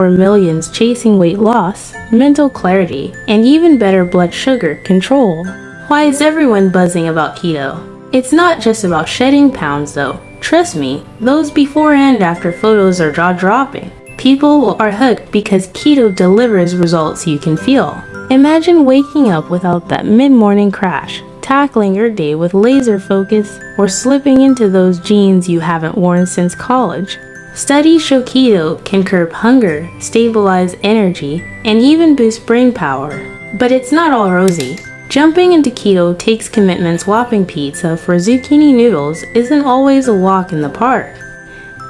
or millions chasing weight loss, mental clarity, and even better blood sugar control. Why is everyone buzzing about keto? It's not just about shedding pounds though. Trust me, those before and after photos are jaw-dropping. People are hooked because keto delivers results you can feel. Imagine waking up without that mid-morning crash, tackling your day with laser focus, or slipping into those jeans you haven't worn since college. Studies show keto can curb hunger, stabilize energy, and even boost brain power. But it's not all rosy. Jumping into keto takes commitment. Swapping pizza for zucchini noodles isn't always a walk in the park.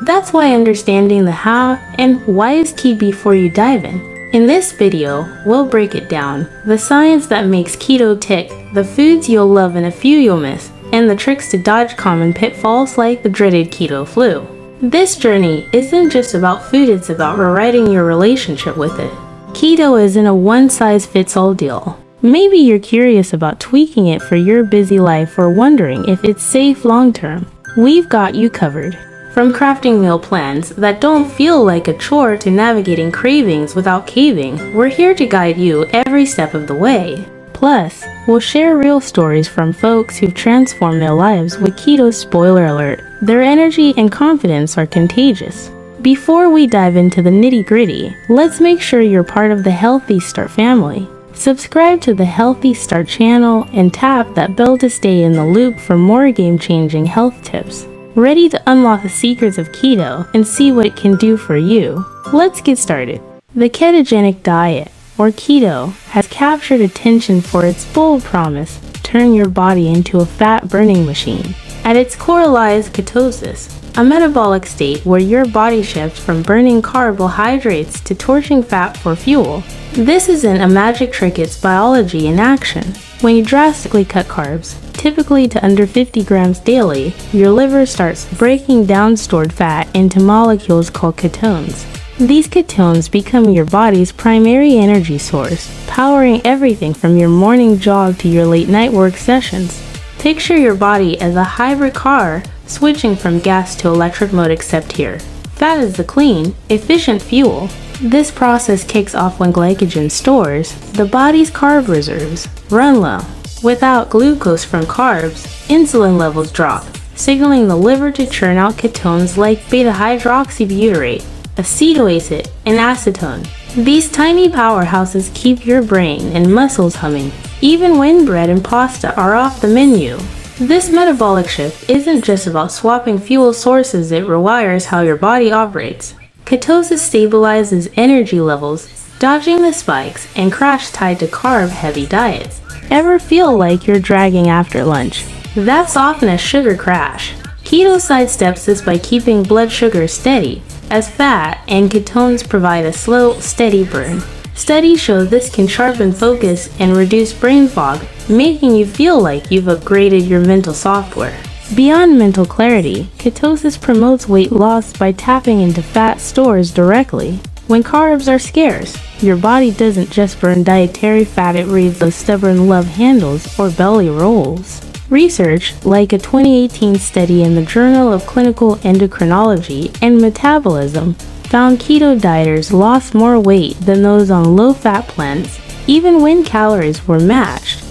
That's why understanding the how and why is key before you dive in. In this video, we'll break it down, the science that makes keto tick, the foods you'll love and a few you'll miss, and the tricks to dodge common pitfalls like the dreaded keto flu. This journey isn't just about food, it's about rewriting your relationship with it. Keto isn't a one-size-fits-all deal. Maybe you're curious about tweaking it for your busy life or wondering if it's safe long-term. We've got you covered. From crafting meal plans that don't feel like a chore to navigating cravings without caving, we're here to guide you every step of the way. Plus, we'll share real stories from folks who've transformed their lives with keto. Spoiler alert, their energy and confidence are contagious. Before we dive into the nitty-gritty, let's make sure you're part of the Healthy Start family. Subscribe to the Healthy Start channel and tap that bell to stay in the loop for more game-changing health tips. Ready to unlock the secrets of keto and see what it can do for you? Let's get started. The Ketogenic Diet, or keto, has captured attention for its bold promise: turn your body into a fat-burning machine. At its core lies ketosis, a metabolic state where your body shifts from burning carbohydrates to torching fat for fuel. This isn't a magic trick, it's biology in action. When you drastically cut carbs, typically to under 50 grams daily, your liver starts breaking down stored fat into molecules called ketones. These ketones become your body's primary energy source, powering everything from your morning jog to your late-night work sessions. Picture your body as a hybrid car, switching from gas to electric mode, except here. Fat is the clean, efficient fuel. This process kicks off when glycogen stores, the body's carb reserves, run low. Without glucose from carbs, insulin levels drop, signaling the liver to churn out ketones like beta-hydroxybutyrate, acetoacetate, and acetone. These tiny powerhouses keep your brain and muscles humming, even when bread and pasta are off the menu. This metabolic shift isn't just about swapping fuel sources, it rewires how your body operates. Ketosis stabilizes energy levels, dodging the spikes and crash tied to carb-heavy diets. Ever feel like you're dragging after lunch? That's often a sugar crash. Keto sidesteps this by keeping blood sugar steady, as fat and ketones provide a slow, steady burn. Studies show this can sharpen focus and reduce brain fog, making you feel like you've upgraded your mental software. Beyond mental clarity, ketosis promotes weight loss by tapping into fat stores directly. When carbs are scarce, your body doesn't just burn dietary fat, it reads those stubborn love handles or belly rolls. Research, like a 2018 study in the Journal of Clinical Endocrinology and Metabolism, found keto dieters lost more weight than those on low-fat plans, even when calories were matched.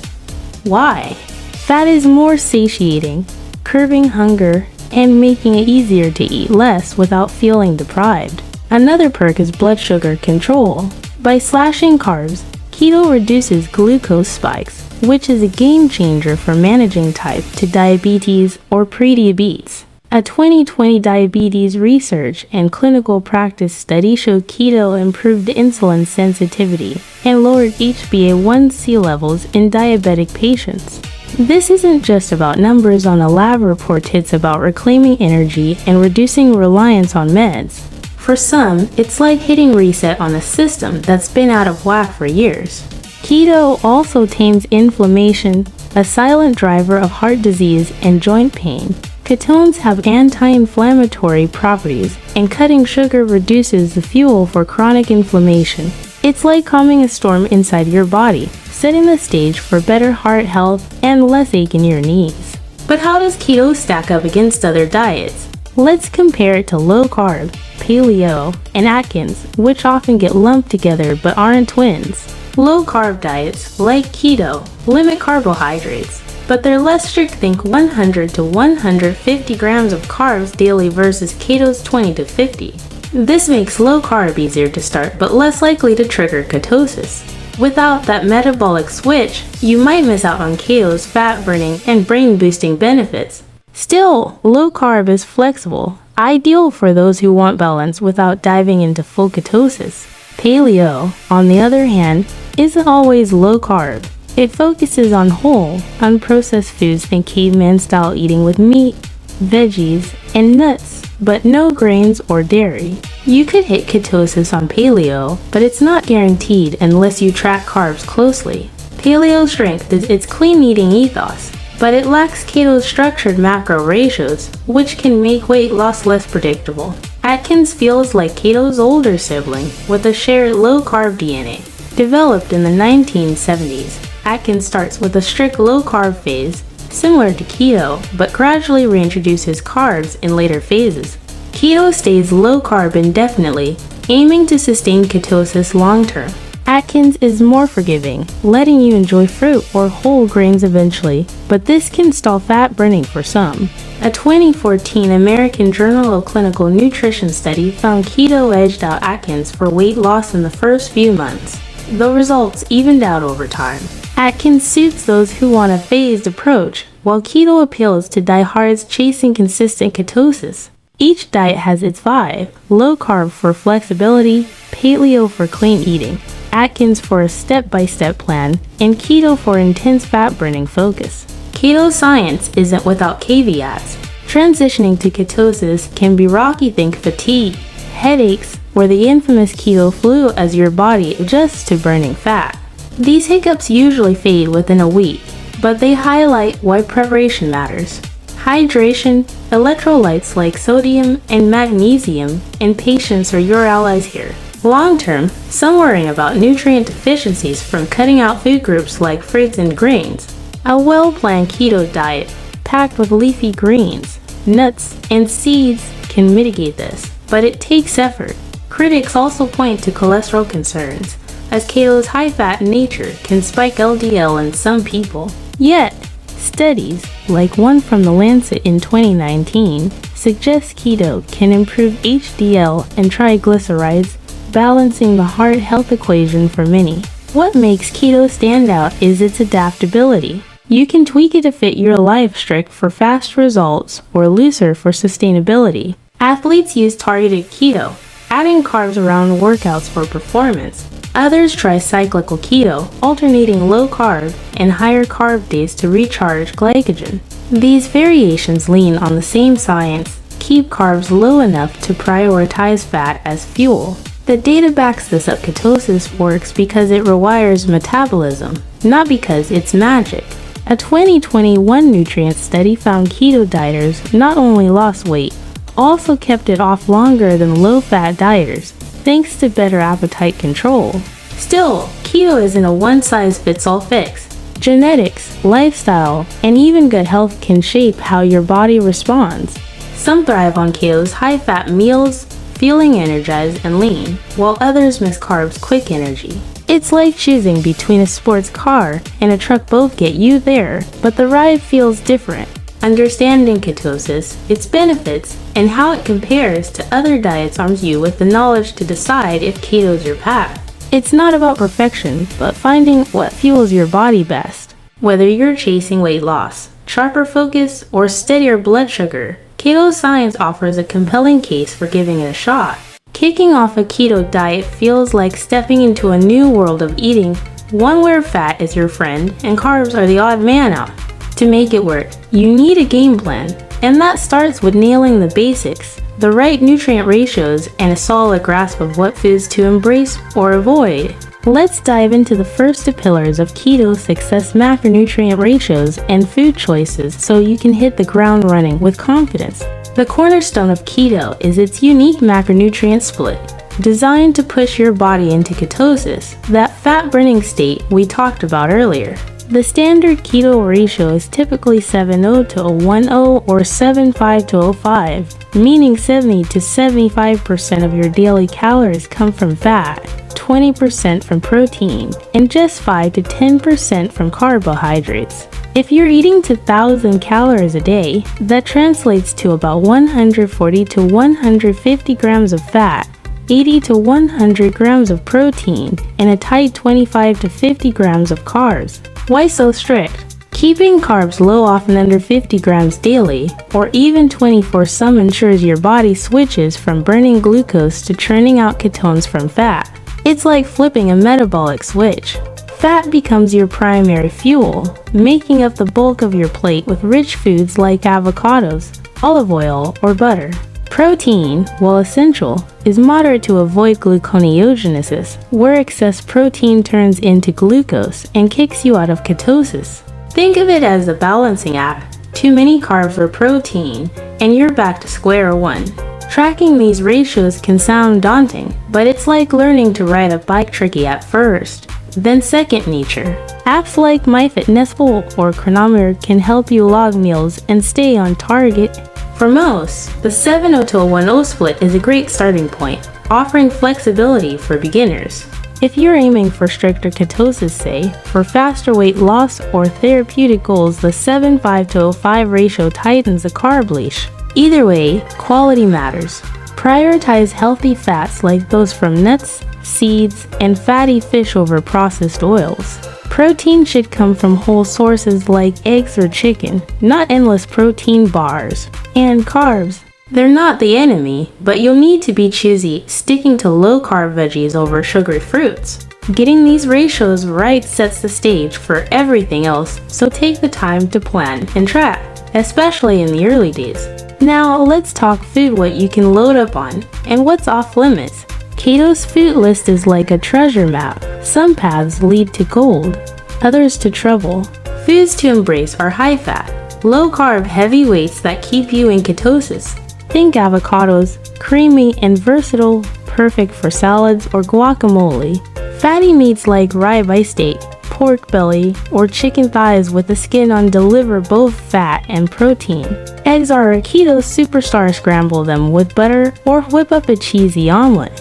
Why? Fat is more satiating, curbing hunger, and making it easier to eat less without feeling deprived. Another perk is blood sugar control. By slashing carbs, keto reduces glucose spikes, which is a game changer for managing type 2 diabetes or prediabetes. A 2020 diabetes research and clinical practice study showed keto improved insulin sensitivity and lowered HbA1c levels in diabetic patients. This isn't just about numbers on a lab report, it's about reclaiming energy and reducing reliance on meds. For some, it's like hitting reset on a system that's been out of whack for years. Keto also tames inflammation, a silent driver of heart disease and joint pain. Ketones have anti-inflammatory properties, and cutting sugar reduces the fuel for chronic inflammation. It's like calming a storm inside your body, setting the stage for better heart health and less ache in your knees. But how does keto stack up against other diets? Let's compare it to low-carb, paleo, and Atkins, which often get lumped together but aren't twins. Low-carb diets, like keto, limit carbohydrates, but they're less strict. Think 100 to 150 grams of carbs daily versus keto's 20 to 50. This makes low-carb easier to start but less likely to trigger ketosis. Without that metabolic switch, you might miss out on keto's fat-burning and brain-boosting benefits. Still, low-carb is flexible, ideal for those who want balance without diving into full ketosis. Paleo, on the other hand, isn't always low-carb. It focuses on whole, unprocessed foods. Think caveman-style eating with meat, veggies, and nuts, but no grains or dairy. You could hit ketosis on paleo, but it's not guaranteed unless you track carbs closely. Paleo's strength is its clean eating ethos, but it lacks keto's structured macro ratios, which can make weight loss less predictable. Atkins feels like keto's older sibling, with a shared low-carb DNA. Developed in the 1970s, Atkins starts with a strict low-carb phase, similar to keto, but gradually reintroduces carbs in later phases. Keto stays low-carb indefinitely, aiming to sustain ketosis long-term. Atkins is more forgiving, letting you enjoy fruit or whole grains eventually, but this can stall fat burning for some. A 2014 American Journal of Clinical Nutrition study found keto edged out Atkins for weight loss in the first few months. The results evened out over time. Atkins suits those who want a phased approach, while keto appeals to diehards chasing consistent ketosis. Each diet has its vibe: low-carb for flexibility, paleo for clean eating, Atkins for a step-by-step plan, and keto for intense fat-burning focus. Keto science isn't without caveats. Transitioning to ketosis can be rocky. Think fatigue, headaches, or the infamous keto flu as your body adjusts to burning fat. These hiccups usually fade within a week, but they highlight why preparation matters. Hydration, electrolytes like sodium and magnesium, and patience are your allies here. Long-term, some worrying about nutrient deficiencies from cutting out food groups like fruits and grains. A well-planned keto diet, packed with leafy greens, nuts, and seeds can mitigate this, but it takes effort. Critics also point to cholesterol concerns, as keto's high-fat nature can spike LDL in some people. Yet, studies, like one from The Lancet in 2019, suggest keto can improve HDL and triglycerides, balancing the heart health equation for many. What makes keto stand out is its adaptability. You can tweak it to fit your life, strict for fast results or looser for sustainability. Athletes use targeted keto, adding carbs around workouts for performance. Others try cyclical keto, alternating low-carb and higher carb days to recharge glycogen. These variations lean on the same science, keep carbs low enough to prioritize fat as fuel. The data backs this up. Ketosis works because it rewires metabolism, not because it's magic. A 2021 nutrient study found keto dieters not only lost weight, also kept it off longer than low-fat dieters, thanks to better appetite control. Still, keto isn't a one-size-fits-all fix. Genetics, lifestyle, and even gut health can shape how your body responds. Some thrive on keto's high-fat meals, feeling energized and lean, while others miss carbs' quick energy. It's like choosing between a sports car and a truck. Both get you there, but the ride feels different. Understanding ketosis, its benefits, and how it compares to other diets arms you with the knowledge to decide if keto is your path. It's not about perfection, but finding what fuels your body best. Whether you're chasing weight loss, sharper focus, or steadier blood sugar, keto science offers a compelling case for giving it a shot. Kicking off a keto diet feels like stepping into a new world of eating, one where fat is your friend and carbs are the odd man out. To make it work, you need a game plan, and that starts with nailing the basics, the right nutrient ratios, and a solid grasp of what foods to embrace or avoid. Let's dive into the first two pillars of keto success: macronutrient ratios and food choices, so you can hit the ground running with confidence. The cornerstone of keto is its unique macronutrient split, designed to push your body into ketosis, that fat-burning state we talked about earlier. The standard keto ratio is typically 7:0 to 1:0 or 7:5 to 0:5, meaning 70 to 75% of your daily calories come from fat, 20% from protein, and just 5 to 10% from carbohydrates. If you're eating to 1,000 calories a day, that translates to about 140 to 150 grams of fat, 80 to 100 grams of protein, and a tight 25 to 50 grams of carbs. Why so strict? Keeping carbs low, often under 50 grams daily, or even 24/7, ensures your body switches from burning glucose to churning out ketones from fat. It's like flipping a metabolic switch. Fat becomes your primary fuel, making up the bulk of your plate with rich foods like avocados, olive oil, or butter. Protein, while essential, is moderate to avoid gluconeogenesis, where excess protein turns into glucose and kicks you out of ketosis. Think of it as a balancing act. Too many carbs or protein, and you're back to square one. Tracking these ratios can sound daunting, but it's like learning to ride a bike, tricky at first, then second nature. Apps like MyFitnessPal or Chronometer can help you log meals and stay on target. For most, the 7:0 to 1:0 split is a great starting point, offering flexibility for beginners. If you're aiming for stricter ketosis, say, for faster weight loss or therapeutic goals, the 7:5 to 0:5 ratio tightens the carb leash. Either way, quality matters. Prioritize healthy fats like those from nuts, seeds, and fatty fish over processed oils. Protein should come from whole sources like eggs or chicken, not endless protein bars. And carbs, they're not the enemy, but you'll need to be choosy, sticking to low-carb veggies over sugary fruits. Getting these ratios right sets the stage for everything else, so take the time to plan and track, especially in the early days. Now let's talk food, what you can load up on, and what's off limits. Keto's food list is like a treasure map. Some paths lead to gold, others to trouble. Foods to embrace are high-fat, low-carb heavyweights that keep you in ketosis. Think avocados, creamy and versatile, perfect for salads or guacamole. Fatty meats like ribeye steak, pork belly, or chicken thighs with the skin on deliver both fat and protein. Eggs are a keto superstar. Scramble them with butter or whip up a cheesy omelet.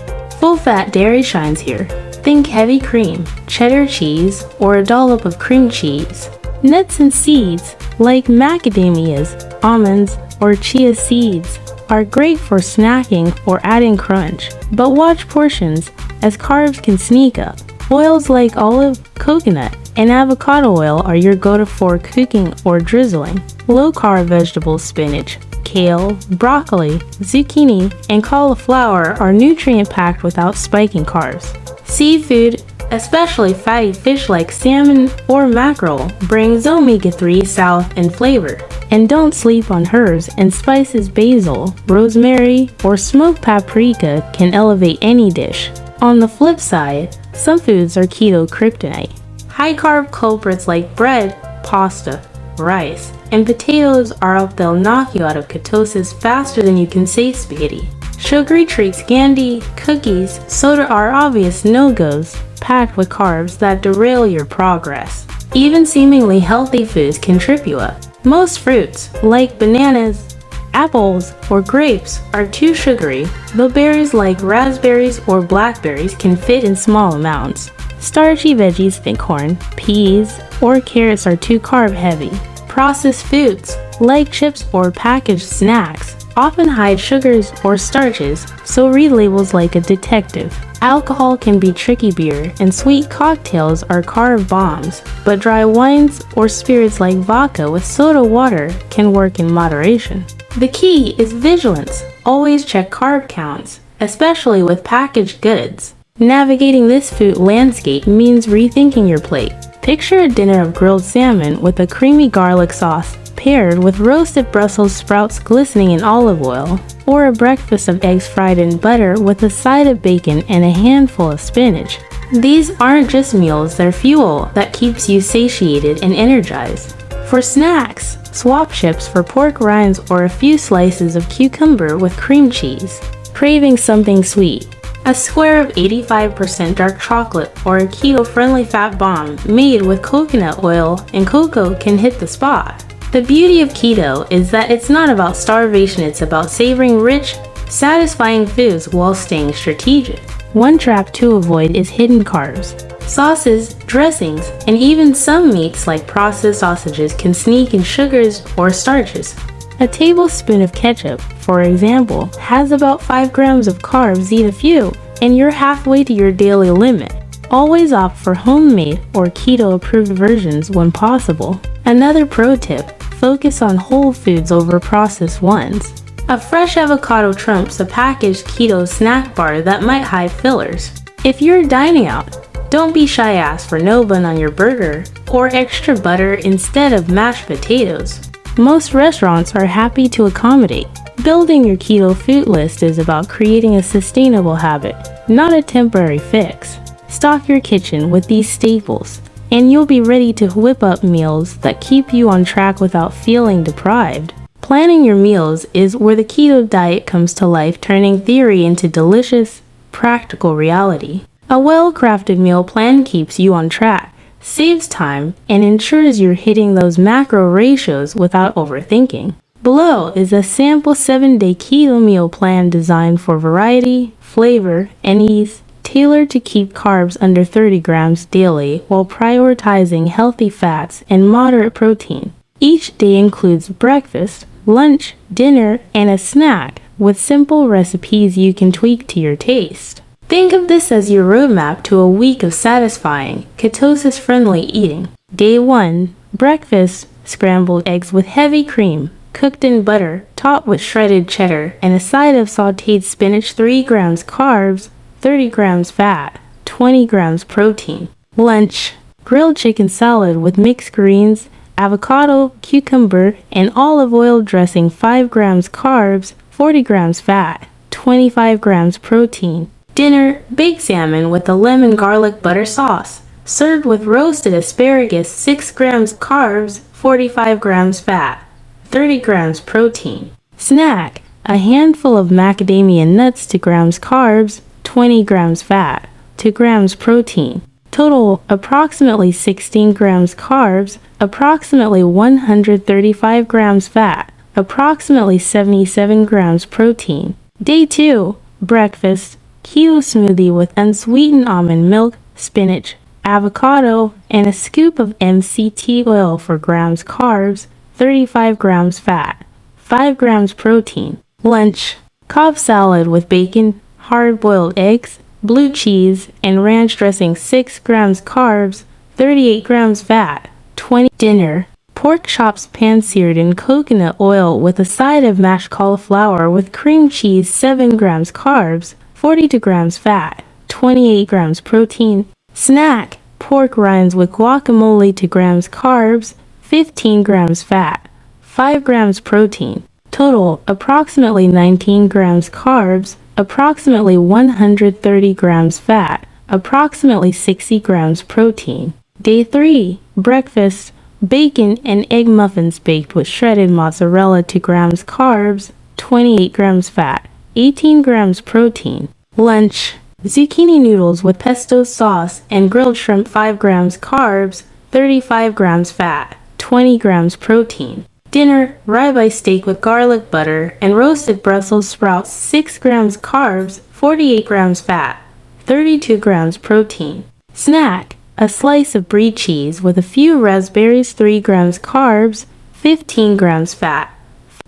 Full-fat dairy shines here. Think heavy cream, cheddar cheese, or a dollop of cream cheese. Nuts and seeds, like macadamias, almonds, or chia seeds, are great for snacking or adding crunch. But watch portions, as carbs can sneak up. Oils like olive, coconut, and avocado oil are your go-to for cooking or drizzling. Low-carb vegetables, spinach, kale, broccoli, zucchini, and cauliflower are nutrient-packed without spiking carbs. Seafood, especially fatty fish like salmon or mackerel, brings omega-3 south in flavor. And don't sleep on herbs and spices. Basil, rosemary, or smoked paprika can elevate any dish. On the flip side, some foods are keto kryptonite. High-carb culprits like bread, pasta, rice, and potatoes are up. They'll knock you out of ketosis faster than you can say spaghetti. Sugary treats, candy, cookies, soda are obvious no-goes, packed with carbs that derail your progress. Even seemingly healthy foods can trip you up. Most fruits, like bananas, apples, or grapes, are too sugary, though berries like raspberries or blackberries can fit in small amounts. Starchy veggies, think corn, peas, or carrots, are too carb-heavy. Processed foods, like chips or packaged snacks, often hide sugars or starches, so read labels like a detective. Alcohol can be tricky. Beer and sweet cocktails are carb bombs, but dry wines or spirits like vodka with soda water can work in moderation. The key is vigilance. Always check carb counts, especially with packaged goods. Navigating this food landscape means rethinking your plate. Picture a dinner of grilled salmon with a creamy garlic sauce, paired with roasted Brussels sprouts glistening in olive oil, or a breakfast of eggs fried in butter with a side of bacon and a handful of spinach. These aren't just meals, they're fuel that keeps you satiated and energized. For snacks, swap chips for pork rinds or a few slices of cucumber with cream cheese. Craving something sweet? A square of 85% dark chocolate or a keto-friendly fat bomb made with coconut oil and cocoa can hit the spot. The beauty of keto is that it's not about starvation, it's about savoring rich, satisfying foods while staying strategic. One trap to avoid is hidden carbs. Sauces, dressings, and even some meats like processed sausages can sneak in sugars or starches. A tablespoon of ketchup, for example, has about 5 grams of carbs. Eat a few, and you're halfway to your daily limit. Always opt for homemade or keto-approved versions when possible. Another pro tip, focus on whole foods over processed ones. A fresh avocado trumps a packaged keto snack bar that might hide fillers. If you're dining out, don't be shy, ask for no bun on your burger or extra butter instead of mashed potatoes. Most restaurants are happy to accommodate. Building your keto food list is about creating a sustainable habit, not a temporary fix. Stock your kitchen with these staples, and you'll be ready to whip up meals that keep you on track without feeling deprived. Planning your meals is where the keto diet comes to life, turning theory into delicious, practical reality. A well-crafted meal plan keeps you on track, saves time, and ensures you're hitting those macro ratios without overthinking. Below is a sample 7-day keto meal plan designed for variety, flavor, and ease, tailored to keep carbs under 30 grams daily while prioritizing healthy fats and moderate protein. Each day includes breakfast, lunch, dinner, and a snack with simple recipes you can tweak to your taste. Think of this as your roadmap to a week of satisfying, ketosis-friendly eating. Day 1. Breakfast, scrambled eggs with heavy cream, cooked in butter, topped with shredded cheddar, and a side of sautéed spinach. 3 grams carbs, 30 grams fat, 20 grams protein. Lunch, grilled chicken salad with mixed greens, avocado, cucumber, and olive oil dressing. 5 grams carbs, 40 grams fat, 25 grams protein. Dinner, baked salmon with a lemon garlic butter sauce, served with roasted asparagus. 6 grams carbs, 45 grams fat, 30 grams protein. Snack, a handful of macadamia nuts. 2 grams carbs, 20 grams fat, 2 grams protein. Total, approximately 16 grams carbs, approximately 135 grams fat, approximately 77 grams protein. Day 2. Breakfast, keto smoothie with unsweetened almond milk, spinach, avocado, and a scoop of MCT oil. 4 grams carbs, 35 grams fat, 5 grams protein. Lunch, Cobb salad with bacon, hard-boiled eggs, blue cheese, and ranch dressing. 6 grams carbs, 38 grams fat, 20. Dinner, pork chops pan-seared in coconut oil with a side of mashed cauliflower with cream cheese. 7 grams carbs, 42 grams fat, 28 grams protein. Snack, pork rinds with guacamole. 2 grams carbs, 15 grams fat, 5 grams protein. Total, approximately 19 grams carbs, approximately 130 grams fat, approximately 60 grams protein. Day 3. Breakfast, bacon and egg muffins baked with shredded mozzarella. 2 grams carbs, 28 grams fat, 18 grams protein. Lunch, zucchini noodles with pesto sauce and grilled shrimp. 5 grams carbs, 35 grams fat, 20 grams protein. Dinner, ribeye steak with garlic butter and roasted Brussels sprouts. 6 grams carbs, 48 grams fat, 32 grams protein. Snack, a slice of brie cheese with a few raspberries. 3 grams carbs, 15 grams fat.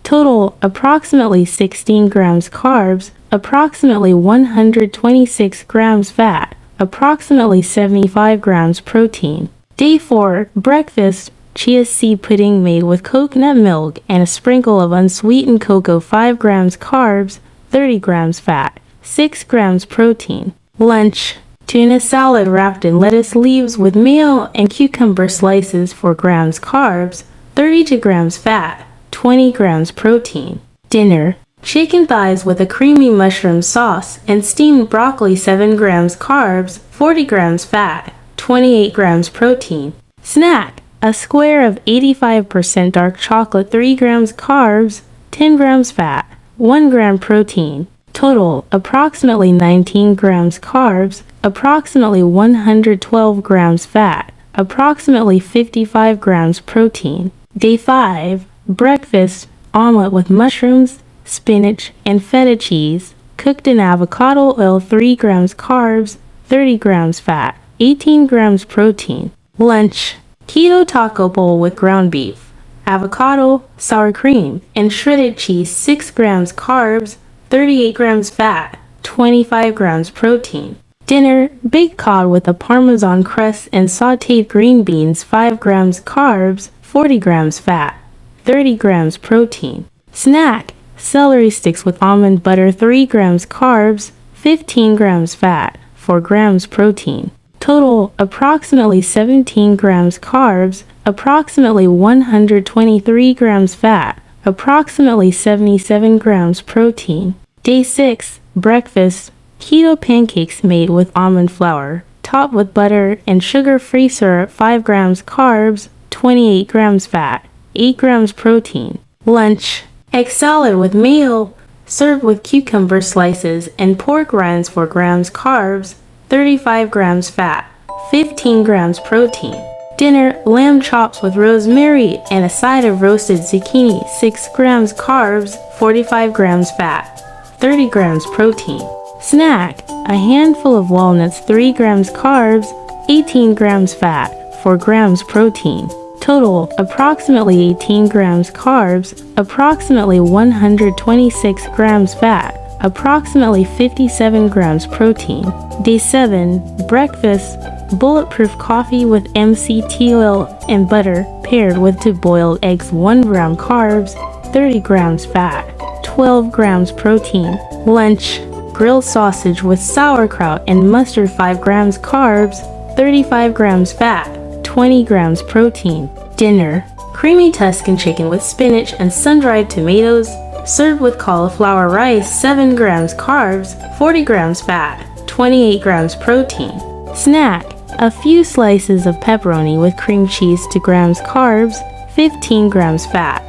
Total, approximately 16 grams carbs, approximately 126 grams fat, approximately 75 grams protein. Day 4. Breakfast, chia seed pudding made with coconut milk and a sprinkle of unsweetened cocoa. 5 grams carbs, 30 grams fat, 6 grams protein. Lunch, tuna salad wrapped in lettuce leaves with mayo and cucumber slices. 4 grams carbs, 32 grams fat, 20 grams protein. Dinner, chicken thighs with a creamy mushroom sauce and steamed broccoli. 7 grams carbs, 40 grams fat, 28 grams protein. Snack, a square of 85% dark chocolate. 3 grams carbs, 10 grams fat, 1 gram protein. Total, approximately 19 grams carbs, approximately 112 grams fat, approximately 55 grams protein. Day 5. Breakfast, omelet with mushrooms, spinach, and feta cheese, cooked in avocado oil, 3 grams carbs, 30 grams fat, 18 grams protein. Lunch, keto taco bowl with ground beef, avocado, sour cream, and shredded cheese, 6 grams carbs, 38 grams fat, 25 grams protein. Dinner, baked cod with a parmesan crust and sautéed green beans, 5 grams carbs, 40 grams fat, 30 grams protein. Snack, celery sticks with almond butter, 3 grams carbs, 15 grams fat, 4 grams protein. Total, approximately 17 grams carbs, approximately 123 grams fat, approximately 77 grams protein. Day 6. Breakfast, keto pancakes made with almond flour, topped with butter and sugar-free syrup, 5 grams carbs, 28 grams fat, 8 grams protein. Lunch, egg salad with mayo, served with cucumber slices and pork rinds, 4 grams carbs, 35 grams fat, 15 grams protein. Dinner, lamb chops with rosemary and a side of roasted zucchini, 6 grams carbs, 45 grams fat, 30 grams protein. Snack, a handful of walnuts, 3 grams carbs, 18 grams fat, 4 grams protein. Total, approximately 18 grams carbs, approximately 126 grams fat, approximately 57 grams protein. Day 7. Breakfast, bulletproof coffee with MCT oil and butter, paired with 2 boiled eggs, 1 gram carbs, 30 grams fat, 12 grams protein. Lunch, grilled sausage with sauerkraut and mustard, 5 grams carbs, 35 grams fat, 20 grams protein. Dinner, creamy Tuscan chicken with spinach and sun-dried tomatoes, served with cauliflower rice, 7 grams carbs, 40 grams fat, 28 grams protein. Snack, a few slices of pepperoni with cream cheese, 2 grams carbs, 15 grams fat,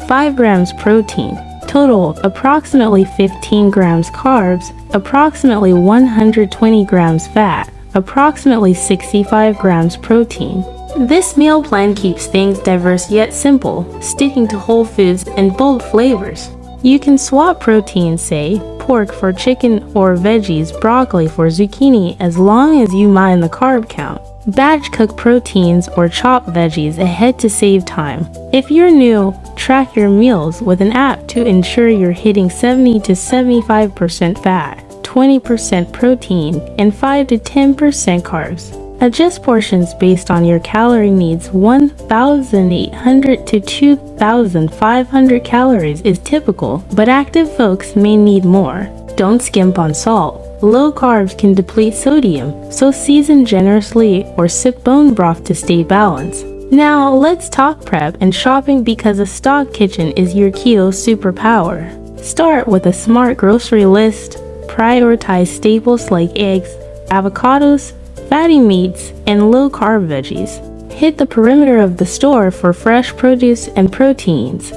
5 grams protein. Total, approximately 15 grams carbs, approximately 120 grams fat, approximately 65 grams protein. This meal plan keeps things diverse yet simple, sticking to whole foods and bold flavors. You can swap proteins, say, pork for chicken or veggies, broccoli for zucchini, as long as you mind the carb count. Batch cook proteins or chop veggies ahead to save time. If you're new, track your meals with an app to ensure you're hitting 70 to 75% fat, 20% protein, and 5 to 10% carbs. Adjust portions based on your calorie needs. 1,800 to 2,500 calories is typical, but active folks may need more. Don't skimp on salt. Low carbs can deplete sodium, so season generously or sip bone broth to stay balanced. Now let's talk prep and shopping, because a stock kitchen is your keto superpower. Start with a smart grocery list. Prioritize staples like eggs, avocados, fatty meats, and low-carb veggies. Hit the perimeter of the store for fresh produce and proteins.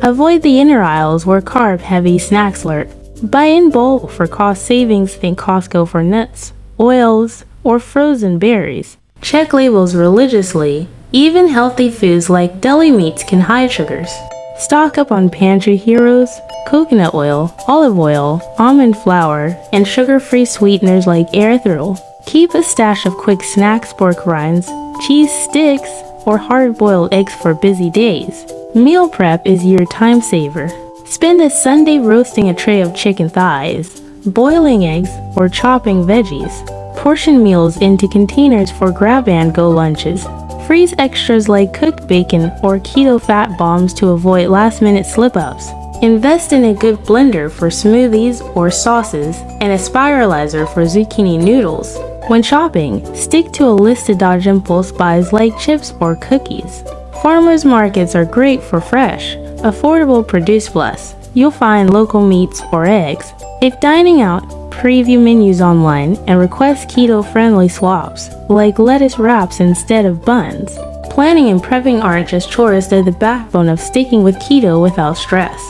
Avoid the inner aisles where carb-heavy snacks lurk. Buy in bulk for cost savings. Think Costco for nuts, oils, or frozen berries. Check labels religiously. Even healthy foods like deli meats can hide sugars. Stock up on pantry heroes, coconut oil, olive oil, almond flour, and sugar-free sweeteners like erythritol. Keep a stash of quick snacks, pork rinds, cheese sticks, or hard-boiled eggs for busy days. Meal prep is your time saver. Spend a Sunday roasting a tray of chicken thighs, boiling eggs, or chopping veggies. Portion meals into containers for grab-and-go lunches. Freeze extras like cooked bacon or keto fat bombs to avoid last-minute slip-ups. Invest in a good blender for smoothies or sauces and a spiralizer for zucchini noodles. When shopping, stick to a list to dodge impulse buys like chips or cookies. Farmers markets are great for fresh, affordable produce, plus you'll find local meats or eggs. If dining out, preview menus online and request keto-friendly swaps, like lettuce wraps instead of buns. Planning and prepping aren't just chores, they're the backbone of sticking with keto without stress.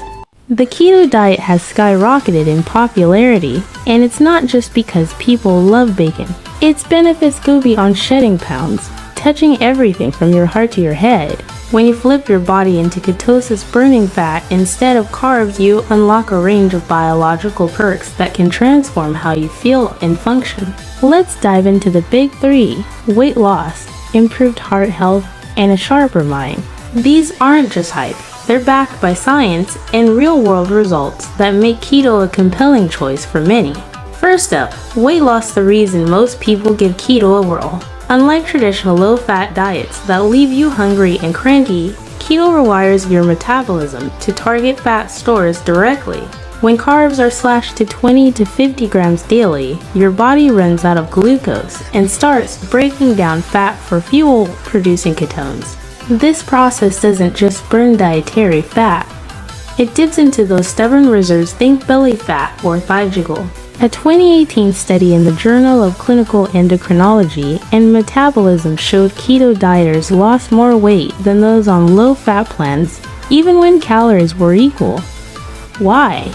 The keto diet has skyrocketed in popularity, and it's not just because people love bacon. Its benefits go beyond shedding pounds, touching everything from your heart to your head. When you flip your body into ketosis burning fat instead of carbs, you unlock a range of biological perks that can transform how you feel and function. Let's dive into the big three: weight loss, improved heart health, and a sharper mind. These aren't just hype. They're backed by science and real-world results that make keto a compelling choice for many. First up, weight loss. The reason most people give keto a whirl. Unlike traditional low-fat diets that leave you hungry and cranky, keto rewires your metabolism to target fat stores directly. When carbs are slashed to 20 to 50 grams daily, your body runs out of glucose and starts breaking down fat for fuel, producing ketones. This process doesn't just burn dietary fat. It dips into those stubborn reserves, think belly fat or thigh jiggle. A 2018 study in the Journal of Clinical Endocrinology and Metabolism showed keto dieters lost more weight than those on low-fat plans, even when calories were equal. Why?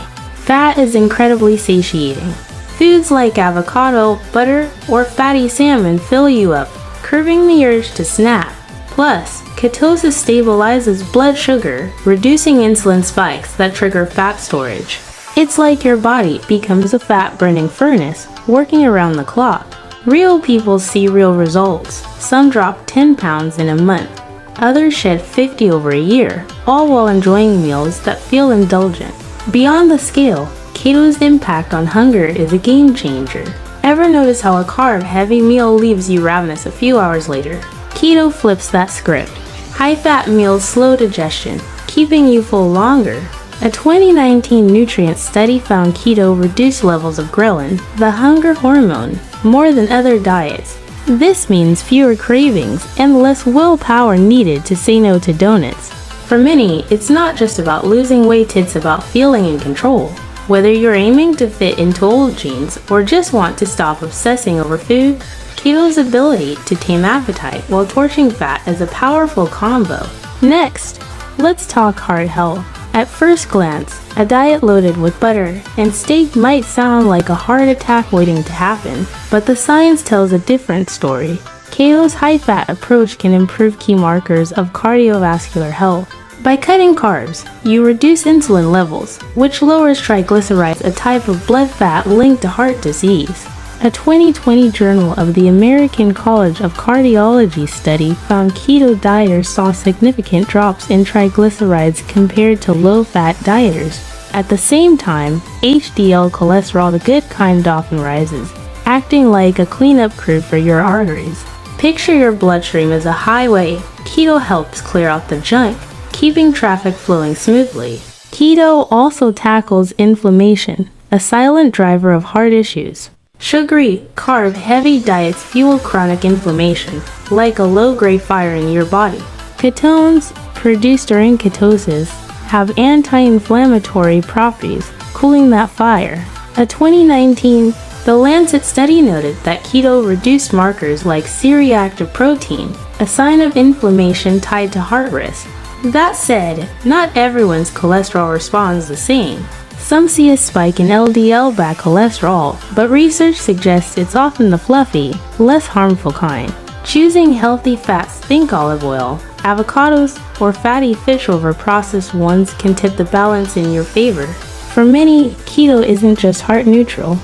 Fat is incredibly satiating. Foods like avocado, butter, or fatty salmon fill you up, curbing the urge to snack. Plus, ketosis stabilizes blood sugar, reducing insulin spikes that trigger fat storage. It's like your body becomes a fat-burning furnace, working around the clock. Real people see real results. Some drop 10 pounds in a month. Others shed 50 over a year, all while enjoying meals that feel indulgent. Beyond the scale, keto's impact on hunger is a game changer. Ever notice how a carb-heavy meal leaves you ravenous a few hours later? Keto flips that script. High-fat meals slow digestion, keeping you full longer. A 2019 nutrient study found keto reduced levels of ghrelin, the hunger hormone, more than other diets. This means fewer cravings and less willpower needed to say no to donuts. For many, it's not just about losing weight, it's about feeling in control. Whether you're aiming to fit into old jeans or just want to stop obsessing over food, keto's ability to tame appetite while torching fat is a powerful combo. Next, let's talk heart health. At first glance, a diet loaded with butter and steak might sound like a heart attack waiting to happen, but the science tells a different story. Keto's high-fat approach can improve key markers of cardiovascular health. By cutting carbs, you reduce insulin levels, which lowers triglycerides, a type of blood fat linked to heart disease. A 2020 Journal of the American College of Cardiology study found keto dieters saw significant drops in triglycerides compared to low-fat dieters. At the same time, HDL cholesterol, the good kind, often rises, acting like a cleanup crew for your arteries. Picture your bloodstream as a highway. Keto helps clear out the junk, keeping traffic flowing smoothly. Keto also tackles inflammation, a silent driver of heart issues. Sugary, carb-heavy diets fuel chronic inflammation, like a low-grade fire in your body. Ketones, produced during ketosis, have anti-inflammatory properties, cooling that fire. A 2019 The Lancet study noted that keto reduced markers like C-reactive protein, a sign of inflammation tied to heart risk. That said, not everyone's cholesterol responds the same. Some see a spike in LDL bad cholesterol, but research suggests it's often the fluffy, less harmful kind. Choosing healthy fats, think olive oil, avocados, or fatty fish over processed ones, can tip the balance in your favor. For many, keto isn't just heart neutral.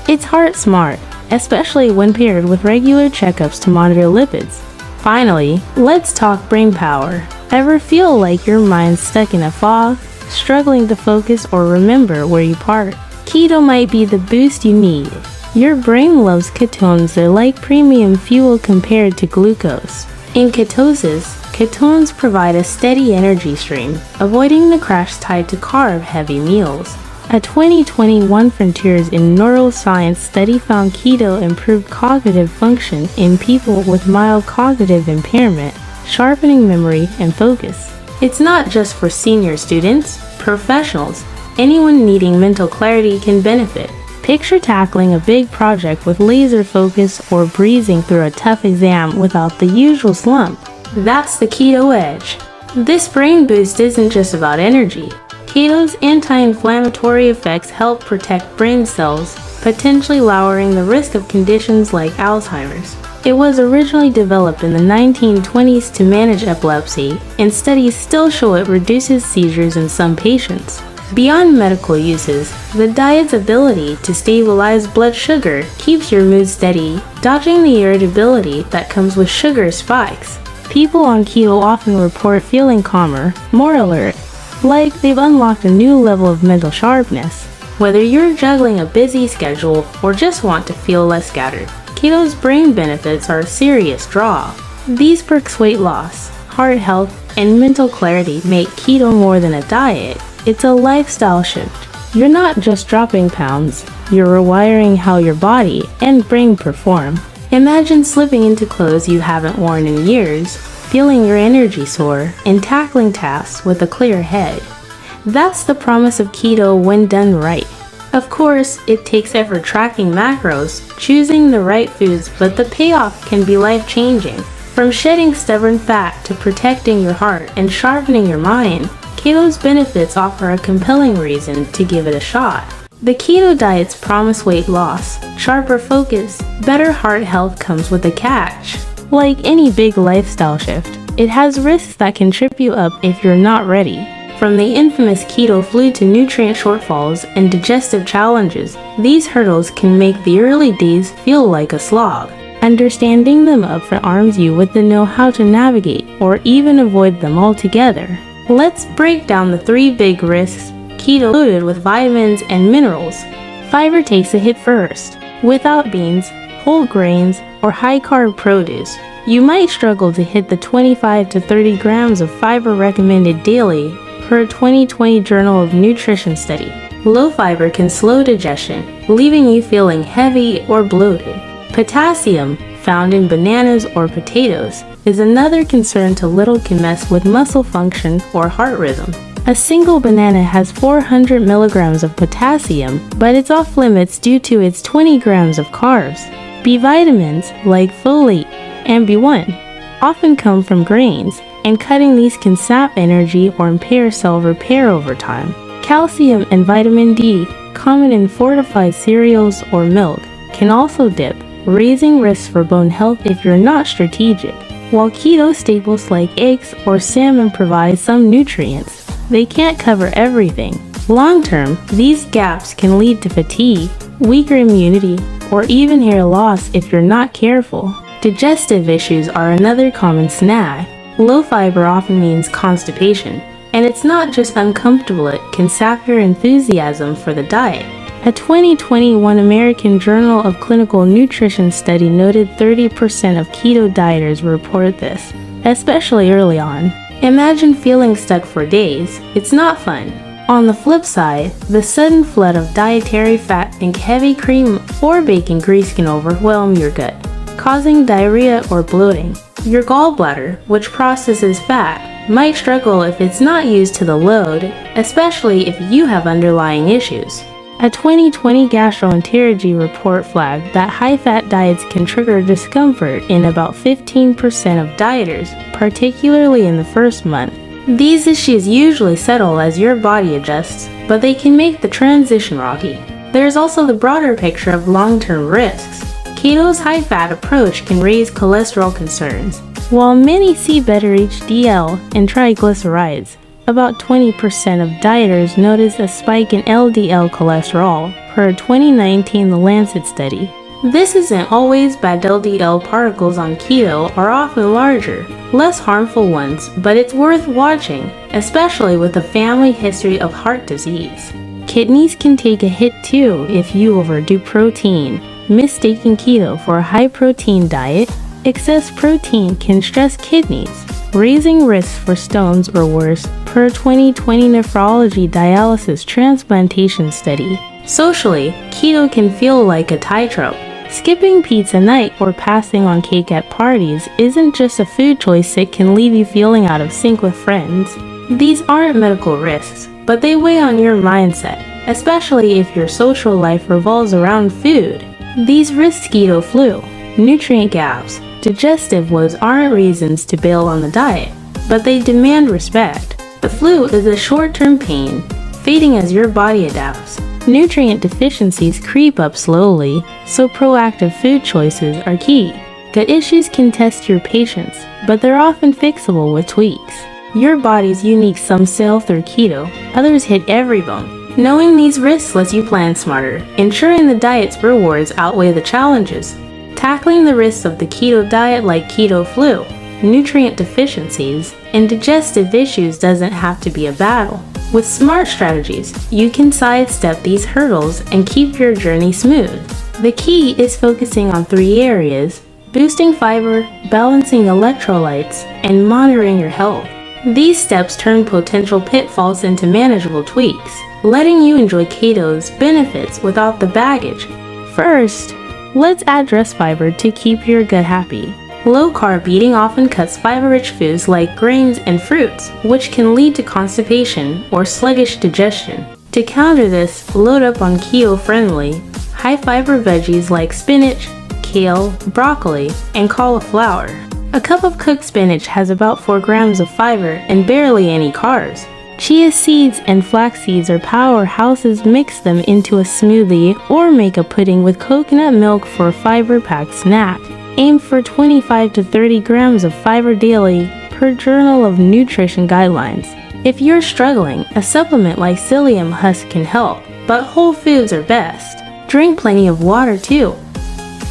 It's heart smart, especially when paired with regular checkups to monitor lipids. Finally, let's talk brain power. Ever feel like your mind's stuck in a fog, struggling to focus or remember where you parked? Keto might be the boost you need. Your brain loves ketones. They're like premium fuel compared to glucose. In ketosis, ketones provide a steady energy stream, avoiding the crash tied to carb-heavy meals. A 2021 Frontiers in Neuroscience study found keto improved cognitive function in people with mild cognitive impairment, sharpening memory and focus. It's not just for senior students, professionals. Anyone needing mental clarity can benefit. Picture tackling a big project with laser focus or breezing through a tough exam without the usual slump. That's the keto edge. This brain boost isn't just about energy. Keto's anti-inflammatory effects help protect brain cells, potentially lowering the risk of conditions like Alzheimer's. It was originally developed in the 1920s to manage epilepsy, and studies still show it reduces seizures in some patients. Beyond medical uses, the diet's ability to stabilize blood sugar keeps your mood steady, dodging the irritability that comes with sugar spikes. People on keto often report feeling calmer, more alert, like they've unlocked a new level of mental sharpness. Whether you're juggling a busy schedule or just want to feel less scattered, keto's brain benefits are a serious draw. These perks: weight loss, heart health, and mental clarity make keto more than a diet. It's a lifestyle shift. You're not just dropping pounds, you're rewiring how your body and brain perform. Imagine slipping into clothes you haven't worn in years, feeling your energy soar, and tackling tasks with a clear head. That's the promise of keto when done right. Of course, it takes effort tracking macros, choosing the right foods, but the payoff can be life-changing. From shedding stubborn fat to protecting your heart and sharpening your mind, keto's benefits offer a compelling reason to give it a shot. The keto diet's promise: weight loss, sharper focus, better heart health comes with a catch. Like any big lifestyle shift, it has risks that can trip you up if you're not ready. From the infamous keto flu to nutrient shortfalls and digestive challenges, these hurdles can make the early days feel like a slog. Understanding them upfront arms you with the know-how to navigate or even avoid them altogether. Let's break down the 3 big risks. Keto loaded with vitamins and minerals. Fiber takes a hit first. Without beans, whole grains, or high-carb produce, you might struggle to hit the 25 to 30 grams of fiber recommended daily per a 2020 Journal of Nutrition study. Low fiber can slow digestion, leaving you feeling heavy or bloated. Potassium, found in bananas or potatoes, is another concern too little can mess with muscle function or heart rhythm. A single banana has 400 milligrams of potassium, but it's off limits due to its 20 grams of carbs. B vitamins, like folate and B1, often come from grains, and cutting these can sap energy or impair cell repair over time. Calcium and vitamin D, common in fortified cereals or milk, can also dip, raising risks for bone health if you're not strategic. While keto staples like eggs or salmon provide some nutrients, they can't cover everything. Long-term, these gaps can lead to fatigue, weaker immunity, or even hair loss if you're not careful. Digestive issues are another common snag. Low fiber often means constipation, and it's not just uncomfortable, it can sap your enthusiasm for the diet. A 2021 American Journal of Clinical Nutrition study noted 30% of keto dieters report this, especially early on. Imagine feeling stuck for days. It's not fun. On the flip side, the sudden flood of dietary fat, think heavy cream or bacon grease, can overwhelm your gut, causing diarrhea or bloating. Your gallbladder, which processes fat, might struggle if it's not used to the load, especially if you have underlying issues. A 2020 gastroenterology report flagged that high-fat diets can trigger discomfort in about 15% of dieters, particularly in the first month. These issues usually settle as your body adjusts, but they can make the transition rocky. There's also the broader picture of long-term risks. Keto's high-fat approach can raise cholesterol concerns. While many see better HDL and triglycerides, about 20% of dieters notice a spike in LDL cholesterol, per a 2019 The Lancet study. This isn't always bad. LDL particles on keto are often larger, less harmful ones, but it's worth watching, especially with a family history of heart disease. Kidneys can take a hit too if you overdo protein. Mistaking keto for a high-protein diet, excess protein can stress kidneys, raising risks for stones or worse, per 2020 nephrology dialysis transplantation study. Socially, keto can feel like a tightrope. Skipping pizza night or passing on cake at parties isn't just a food choice, it can leave you feeling out of sync with friends. These aren't medical risks, but they weigh on your mindset, especially if your social life revolves around food. These risks: keto flu, nutrient gaps, digestive woes aren't reasons to bail on the diet, but they demand respect. The flu is a short-term pain, fading as your body adapts. Nutrient deficiencies creep up slowly, so proactive food choices are key. Gut issues can test your patience, but they're often fixable with tweaks. Your body's unique, some sail through keto, others hit every bone. Knowing these risks lets you plan smarter, ensuring the diet's rewards outweigh the challenges. Tackling the risks of the keto diet like keto flu, nutrient deficiencies, and digestive issues doesn't have to be a battle. With smart strategies, you can sidestep these hurdles and keep your journey smooth. The key is focusing on 3 areas: boosting fiber, balancing electrolytes, and monitoring your health. These steps turn potential pitfalls into manageable tweaks, letting you enjoy keto's benefits without the baggage. First, let's address fiber to keep your gut happy. Low-carb eating often cuts fiber-rich foods like grains and fruits, which can lead to constipation or sluggish digestion. To counter this, load up on keto-friendly, high-fiber veggies like spinach, kale, broccoli, and cauliflower. A cup of cooked spinach has about 4 grams of fiber and barely any carbs. Chia seeds and flax seeds are powerhouses. Mix them into a smoothie or make a pudding with coconut milk for a fiber-packed snack. Aim for 25 to 30 grams of fiber daily per Journal of Nutrition guidelines. If you're struggling, a supplement like psyllium husk can help, but whole foods are best. Drink plenty of water too.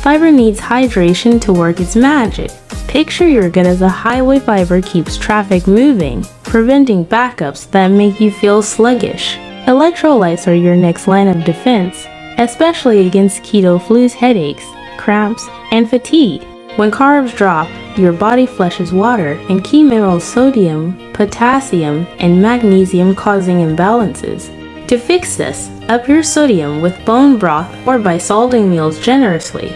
Fiber needs hydration to work its magic. Picture your gut as a highway. Fiber keeps traffic moving, preventing backups that make you feel sluggish. Electrolytes are your next line of defense, especially against keto flu's headaches, cramps, and fatigue. When carbs drop, your body flushes water and key minerals sodium, potassium, and magnesium, causing imbalances. To fix this, up your sodium with bone broth or by salting meals generously.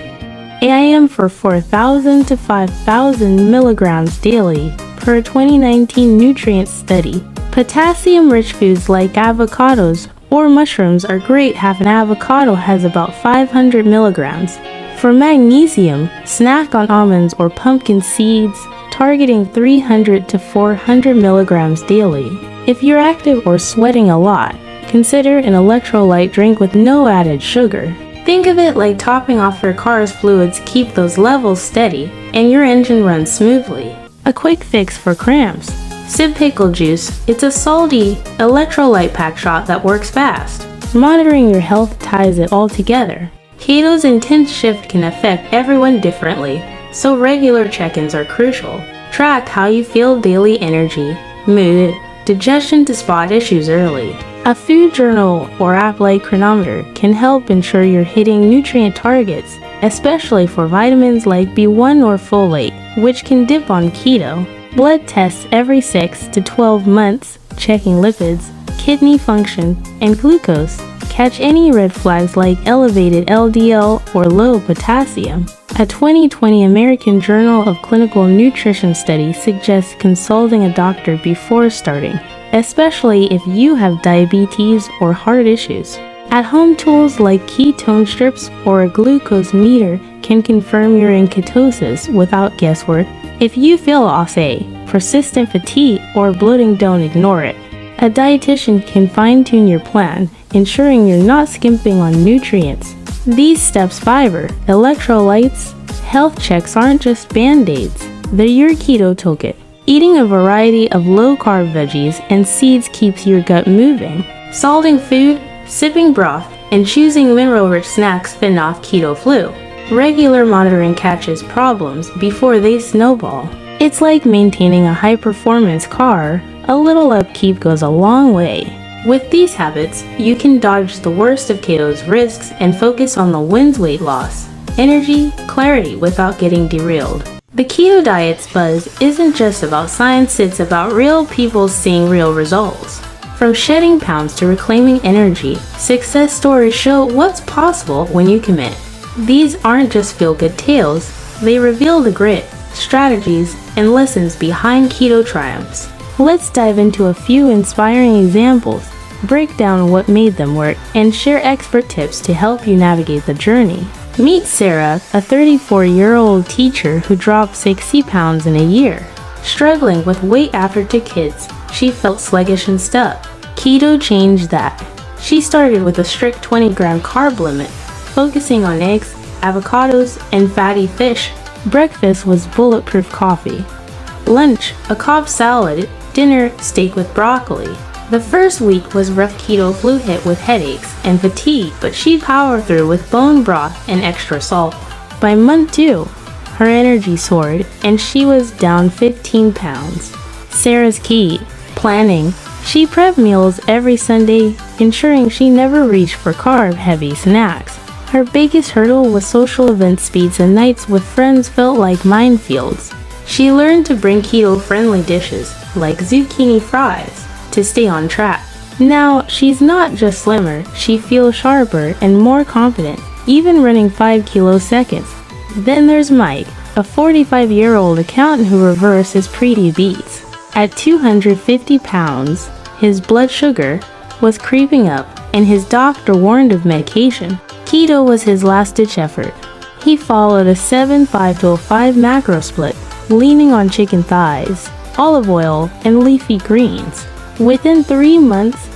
Aim for 4,000 to 5,000 milligrams daily per 2019 nutrient study. Potassium-rich foods like avocados or mushrooms are great. Half an avocado has about 500 milligrams. For magnesium, snack on almonds or pumpkin seeds, targeting 300 to 400 milligrams daily. If you're active or sweating a lot, consider an electrolyte drink with no added sugar. Think of it like topping off your car's fluids. Keep those levels steady, and your engine runs smoothly. A quick fix for cramps. Sip pickle juice. It's a salty electrolyte pack shot that works fast. Monitoring your health ties it all together. Keto's intense shift can affect everyone differently, so regular check-ins are crucial. Track how you feel daily: energy, mood, digestion to spot issues early. A food journal or app like Chronometer can help ensure you're hitting nutrient targets, especially for vitamins like B1 or folate, which can dip on keto. Blood tests every 6 to 12 months, checking lipids, kidney function, and glucose. Catch any red flags like elevated LDL or low potassium. A 2020 American Journal of Clinical Nutrition study suggests consulting a doctor before starting, especially if you have diabetes or heart issues. At-home tools like ketone strips or a glucose meter can confirm you're in ketosis without guesswork. If you feel persistent fatigue or bloating, don't ignore it. A dietitian can fine-tune your plan, ensuring you're not skimping on nutrients. These steps: fiber, electrolytes, health checks aren't just band-aids, they're your keto toolkit. Eating a variety of low-carb veggies and seeds keeps your gut moving. Salting food, sipping broth, and choosing mineral-rich snacks fend off keto flu. Regular monitoring catches problems before they snowball. It's like maintaining a high-performance car. A little upkeep goes a long way. With these habits, you can dodge the worst of keto's risks and focus on the wins: weight loss, energy, clarity without getting derailed. The Keto Diet's buzz isn't just about science, it's about real people seeing real results. From shedding pounds to reclaiming energy, success stories show what's possible when you commit. These aren't just feel-good tales, they reveal the grit, strategies, and lessons behind keto triumphs. Let's dive into a few inspiring examples, break down what made them work, and share expert tips to help you navigate the journey. Meet Sarah, a 34-year-old teacher who dropped 60 pounds in a year. Struggling with weight after 2 kids, she felt sluggish and stuck. Keto changed that. She started with a strict 20-gram carb limit, focusing on eggs, avocados, and fatty fish. Breakfast was bulletproof coffee. Lunch, a Cobb salad. Dinner, steak with broccoli. The first week was rough. Keto flu hit with headaches and fatigue, but she'd power through with bone broth and extra salt. By month 2, her energy soared, and she was down 15 pounds. Sarah's key, planning. She prepped meals every Sunday, ensuring she never reached for carb-heavy snacks. Her biggest hurdle was social event speeds, and nights with friends felt like minefields. She learned to bring keto-friendly dishes, like zucchini fries, to stay on track. Now, she's not just slimmer, she feels sharper and more confident, even running 5 kiloseconds. Then there's Mike, a 45-year-old accountant who reversed his pre-diabetes. At 250 pounds, his blood sugar was creeping up, and his doctor warned of medication. Keto was his last-ditch effort. He followed a 7-5-5 macro split, leaning on chicken thighs, olive oil, and leafy greens. Within 3 months,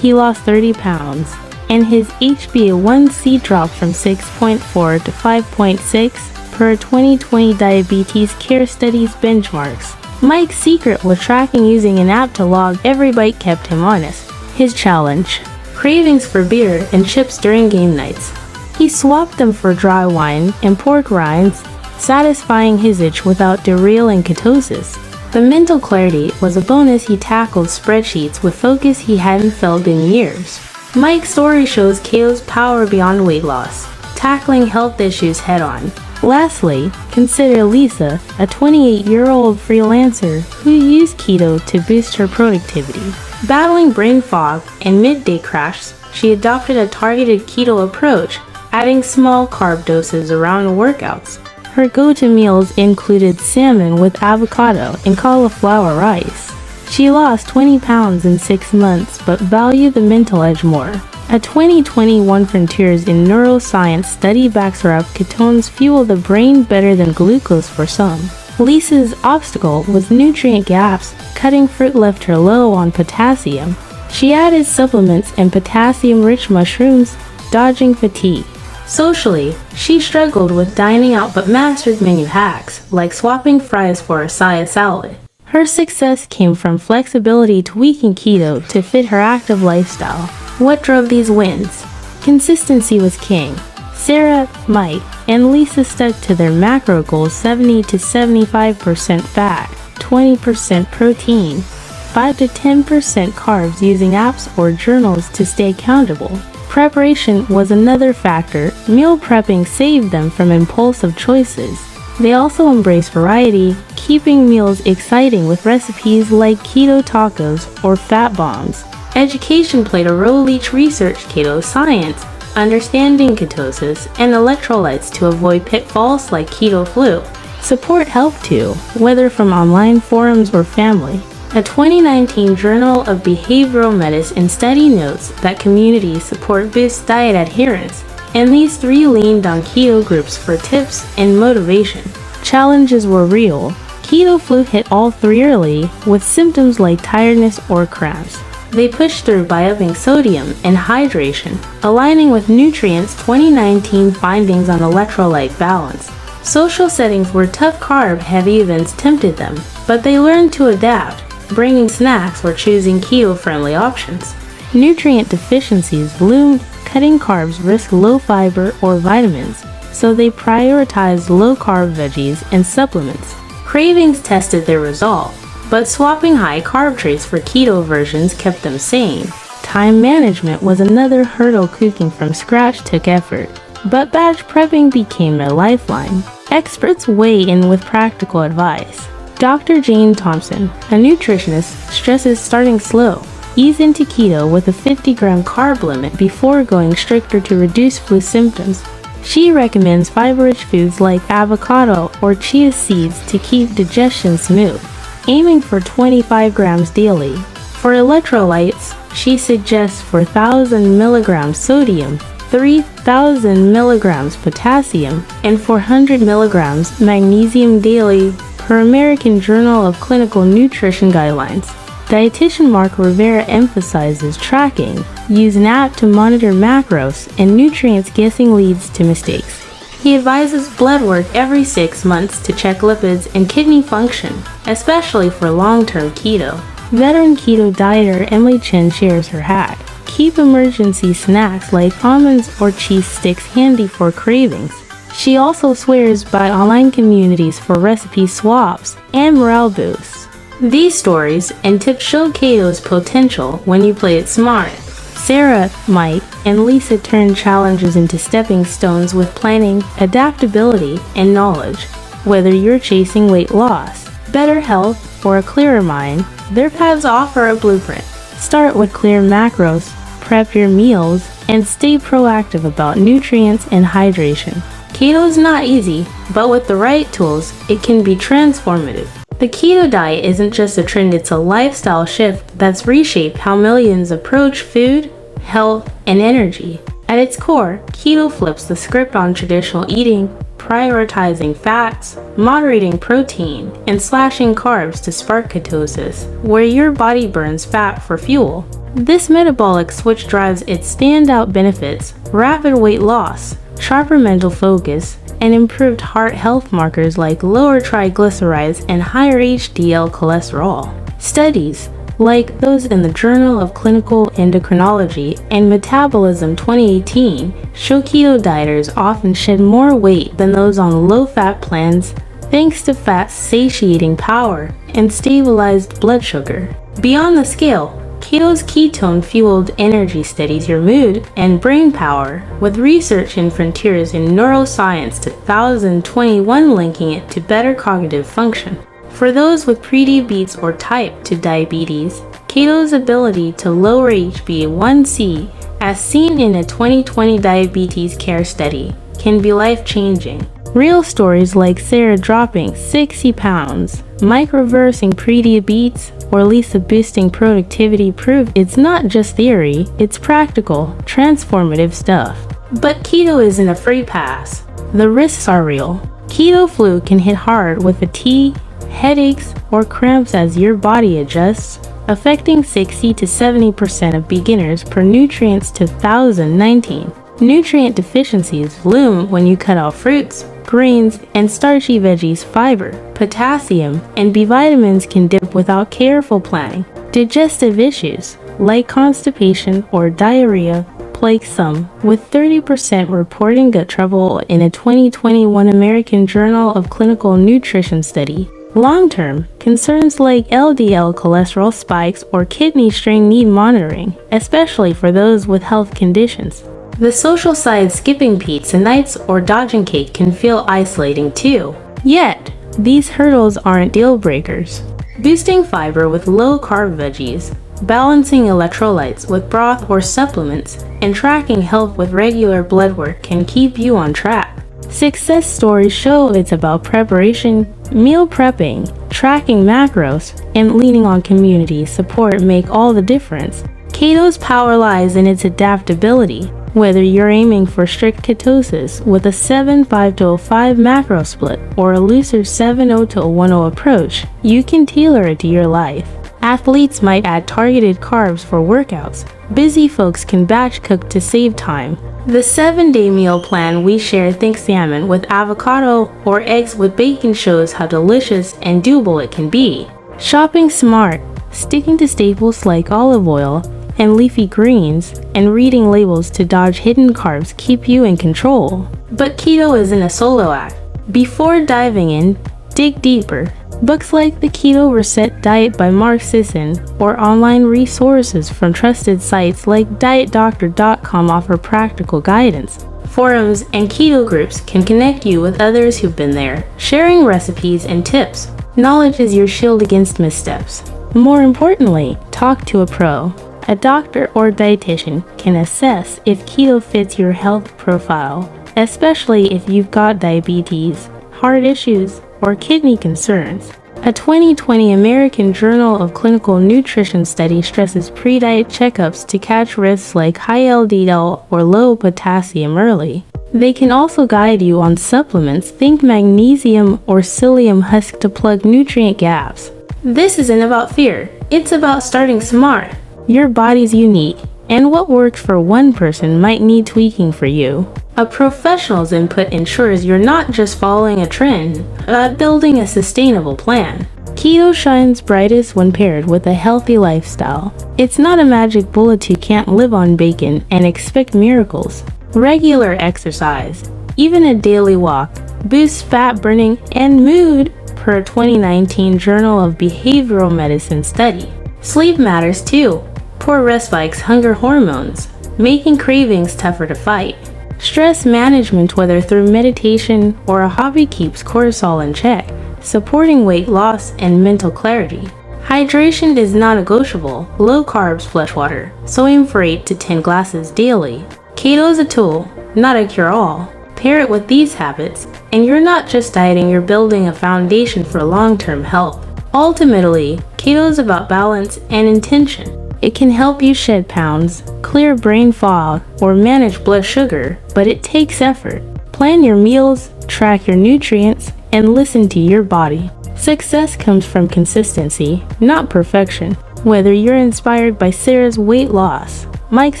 he lost 30 pounds, and his HbA1c dropped from 6.4 to 5.6 per 2020 Diabetes Care Studies benchmarks. Mike's secret was tracking using an app to log every bite. Kept him honest. His challenge: cravings for beer and chips during game nights. He swapped them for dry wine and pork rinds, satisfying his itch without derailing ketosis. The mental clarity was a bonus. He tackled spreadsheets with focus he hadn't felt in years. Mike's story shows keto's power beyond weight loss, tackling health issues head-on. Lastly, consider Lisa, a 28-year-old freelancer who used keto to boost her productivity. Battling brain fog and midday crashes, she adopted a targeted keto approach, adding small carb doses around workouts. Her go-to meals included salmon with avocado and cauliflower rice. She lost 20 pounds in 6 months, but valued the mental edge more. A 2021 Frontiers in Neuroscience study backs her up. Ketones fuel the brain better than glucose for some. Lisa's obstacle was nutrient gaps. Cutting fruit left her low on potassium. She added supplements and potassium-rich mushrooms, dodging fatigue. Socially, she struggled with dining out but mastered menu hacks, like swapping fries for a side salad. Her success came from flexibility, tweaking keto to fit her active lifestyle. What drove these wins? Consistency was king. Sarah, Mike, and Lisa stuck to their macro goals: 70 to 75% fat, 20% protein, 5 to 10% carbs, using apps or journals to stay accountable. Preparation was another factor. Meal prepping saved them from impulsive choices. They also embraced variety, keeping meals exciting with recipes like keto tacos or fat bombs. Education played a role. Each researched keto science, understanding ketosis and electrolytes to avoid pitfalls like keto flu. Support helped too, whether from online forums or family. A 2019 Journal of Behavioral Medicine study notes that community support boosts diet adherence, and these 3 leaned on keto groups for tips and motivation. Challenges were real. Keto flu hit all 3 early, with symptoms like tiredness or cramps. They pushed through by upping sodium and hydration, aligning with nutrients. 2019 findings on electrolyte balance. Social settings were tough. Carb-heavy events tempted them, but they learned to adapt, bringing snacks or choosing keto-friendly options. Nutrient deficiencies loomed. Cutting carbs risked low fiber or vitamins, so they prioritized low-carb veggies and supplements. Cravings tested their resolve, but swapping high-carb treats for keto versions kept them sane. Time management was another hurdle. Cooking from scratch took effort, but batch prepping became their lifeline. Experts weigh in with practical advice. Dr. Jane Thompson, a nutritionist, stresses starting slow. Ease into keto with a 50-gram carb limit before going stricter to reduce flu symptoms. She recommends fiber-rich foods like avocado or chia seeds to keep digestion smooth, aiming for 25 grams daily. For electrolytes, she suggests 4,000 milligrams sodium, 3,000 milligrams potassium, and 400 milligrams magnesium daily per American Journal of Clinical Nutrition guidelines. Dietitian Mark Rivera emphasizes tracking. Use an app to monitor macros and nutrients. Guessing leads to mistakes. He advises blood work every 6 months to check lipids and kidney function, especially for long-term keto. Veteran keto dieter Emily Chen shares her hack. Keep emergency snacks like almonds or cheese sticks handy for cravings. She also swears by online communities for recipe swaps and morale boosts. These stories and tips show keto's potential when you play it smart. Sarah, Mike, and Lisa turn challenges into stepping stones with planning, adaptability, and knowledge. Whether you're chasing weight loss, better health, or a clearer mind, their paths offer a blueprint. Start with clear macros, prep your meals, and stay proactive about nutrients and hydration. Keto is not easy, but with the right tools, it can be transformative. The keto diet isn't just a trend, it's a lifestyle shift that's reshaped how millions approach food, health, and energy. At its core, keto flips the script on traditional eating, prioritizing fats, moderating protein, and slashing carbs to spark ketosis, where your body burns fat for fuel. This metabolic switch drives its standout benefits: rapid weight loss, sharper mental focus, and improved heart health markers like lower triglycerides and higher HDL cholesterol. Studies, like those in the Journal of Clinical Endocrinology and Metabolism 2018, show keto dieters often shed more weight than those on low-fat plans thanks to fat's satiating power and stabilized blood sugar. Beyond the scale, keto's ketone-fueled energy steadies your mood and brain power, with research in Frontiers in Neuroscience 2021 linking it to better cognitive function. For those with prediabetes or type 2 diabetes, keto's ability to lower HbA1c, as seen in a 2020 diabetes care study, can be life-changing. Real stories like Sarah dropping 60 pounds, Mike reversing prediabetes, or Lisa boosting productivity prove it's not just theory, it's practical, transformative stuff. But keto isn't a free pass. The risks are real. Keto flu can hit hard with fatigue, headaches, or cramps as your body adjusts, affecting 60 to 70% of beginners per Nutrients 2019. Nutrient deficiencies loom when you cut out fruits, grains, and starchy veggies. Fiber, potassium, and B vitamins can dip without careful planning. Digestive issues, like constipation or diarrhea, plague some, with 30% reporting gut trouble in a 2021 American Journal of Clinical Nutrition study. Long-term, concerns like LDL cholesterol spikes or kidney strain need monitoring, especially for those with health conditions. The social side, skipping pizza nights or dodging cake, can feel isolating too. Yet, these hurdles aren't deal breakers. Boosting fiber with low-carb veggies, balancing electrolytes with broth or supplements, and tracking health with regular blood work can keep you on track. Success stories show it's about preparation, meal prepping, tracking macros, and leaning on community support make all the difference. Keto's power lies in its adaptability. Whether you're aiming for strict ketosis with a 7-5-5 macro split or a looser 7-0-1-0 approach, you can tailor it to your life. Athletes might add targeted carbs for workouts. Busy folks can batch cook to save time. The 7-day meal plan we share, think salmon with avocado or eggs with bacon, shows how delicious and doable it can be. Shopping smart, sticking to staples like olive oil and leafy greens, and reading labels to dodge hidden carbs keep you in control. But keto isn't a solo act. Before diving in, dig deeper. Books like The Keto Reset Diet by Mark Sisson or online resources from trusted sites like dietdoctor.com offer practical guidance. Forums and keto groups can connect you with others who've been there, sharing recipes and tips. Knowledge is your shield against missteps. More importantly, talk to a pro. A doctor or dietitian can assess if keto fits your health profile, especially if you've got diabetes, heart issues, or kidney concerns. A 2020 American Journal of Clinical Nutrition study stresses pre-diet checkups to catch risks like high LDL or low potassium early. They can also guide you on supplements, think magnesium or psyllium husk, to plug nutrient gaps. This isn't about fear, It's about starting smart. Your body's unique, and what works for one person might need tweaking for you. A professional's input ensures you're not just following a trend, but building a sustainable plan. Keto shines brightest when paired with a healthy lifestyle. It's not a magic bullet. You can't live on bacon and expect miracles. Regular exercise, even a daily walk, boosts fat burning and mood, per a 2019 Journal of Behavioral Medicine study. Sleep matters too. Poor rest spikes hunger hormones, making cravings tougher to fight. Stress management, whether through meditation or a hobby, keeps cortisol in check, supporting weight loss and mental clarity. Hydration is non-negotiable. Low carbs flush water, so aim for 8 to 10 glasses daily. Keto is a tool, not a cure-all. Pair it with these habits, and you're not just dieting, you're building a foundation for long-term health. Ultimately, keto is about balance and intention. It can help you shed pounds, clear brain fog, or manage blood sugar, but it takes effort. Plan your meals, track your nutrients, and listen to your body. Success comes from consistency, not perfection. Whether you're inspired by Sarah's weight loss, Mike's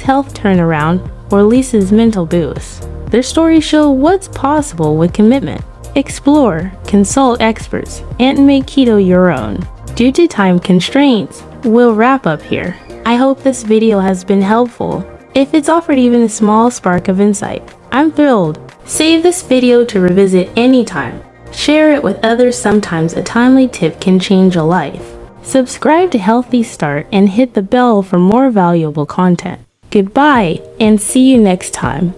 health turnaround, or Lisa's mental boost, their stories show what's possible with commitment. Explore, consult experts, and make keto your own. Due to time constraints, we'll wrap up here. I hope this video has been helpful. If it's offered even a small spark of insight, I'm thrilled. Save this video to revisit anytime. Share it with others. Sometimes a timely tip can change a life. Subscribe to Healthy Start and hit the bell for more valuable content. Goodbye, and see you next time.